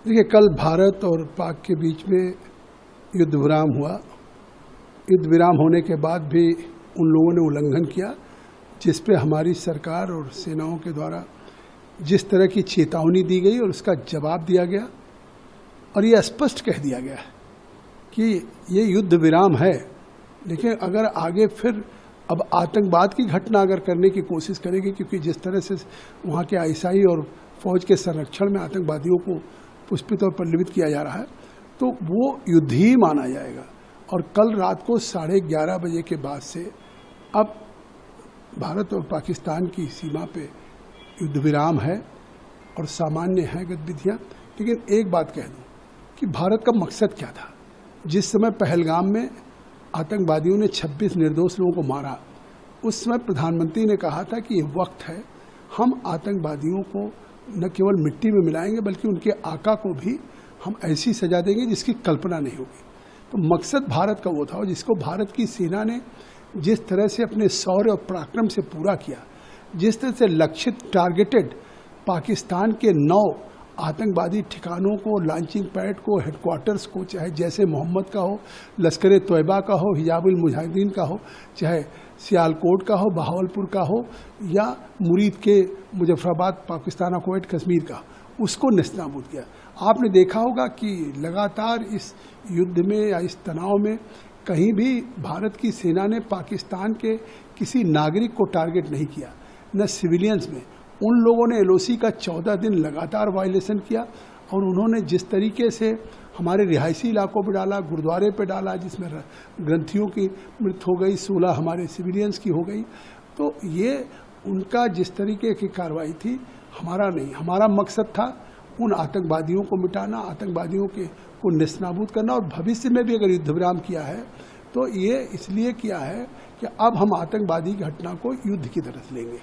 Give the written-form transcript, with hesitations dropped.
देखिए, कल भारत और पाक के बीच में युद्ध विराम हुआ। युद्ध विराम होने के बाद भी उन लोगों ने उल्लंघन किया, जिस पे हमारी सरकार और सेनाओं के द्वारा जिस तरह की चेतावनी दी गई और उसका जवाब दिया गया और ये स्पष्ट कह दिया गया है कि ये युद्ध विराम है, लेकिन अगर आगे फिर अब आतंकवाद की घटना अगर करने की कोशिश करेगी, क्योंकि जिस तरह से वहाँ के आईएसआई और फौज के संरक्षण में आतंकवादियों को पुष्पित और पल्लवित किया जा रहा है, तो वो युद्ध ही माना जाएगा। और कल रात को 11:30 बजे के बाद से अब भारत और पाकिस्तान की सीमा पे युद्ध विराम है और सामान्य है गतिविधियाँ। लेकिन एक बात कह दूँ कि भारत का मकसद क्या था। जिस समय पहलगाम में आतंकवादियों ने 26 निर्दोष लोगों को मारा, उस समय प्रधानमंत्री ने कहा था कि ये वक्त है, हम आतंकवादियों को न केवल मिट्टी में मिलाएंगे बल्कि उनके आका को भी हम ऐसी सजा देंगे जिसकी कल्पना नहीं होगी। तो मकसद भारत का वो था, और जिसको भारत की सेना ने जिस तरह से अपने शौर्य और पराक्रम से पूरा किया, जिस तरह से लक्षित टारगेटेड पाकिस्तान के 9 आतंकवादी ठिकानों को, लॉन्चिंग पैड को, हेडक्वार्टर्स को, चाहे जैसे मोहम्मद का हो, लश्कर तोयबा का हो, हिजाबुल मुजाहिदीन का हो, चाहे सियालकोट का हो, बहावलपुर का हो, या मुरीद के मुजफ्फराबाद, पाकिस्तान, कुवैत, कश्मीर का, उसको नेस्तनाबूद किया। आपने देखा होगा कि लगातार इस युद्ध में या इस तनाव में कहीं भी भारत की सेना ने पाकिस्तान के किसी नागरिक को टारगेट नहीं किया, न सिविलियंस में। उन लोगों ने एलओसी का 14 दिन लगातार वायलेशन किया, और उन्होंने जिस तरीके से हमारे रिहायशी इलाकों पर डाला, गुरुद्वारे पे डाला, जिसमें ग्रंथियों की मृत्यु हो गई, 16 हमारे सिविलियंस की हो गई। तो ये उनका जिस तरीके की कार्रवाई थी, हमारा नहीं। हमारा मकसद था उन आतंकवादियों को मिटाना, आतंकवादियों को नेस्तनाबूद करना। और भविष्य में भी अगर युद्ध विराम किया है तो ये इसलिए किया है कि अब हम आतंकवादी घटना को युद्ध की तरफ लेंगे।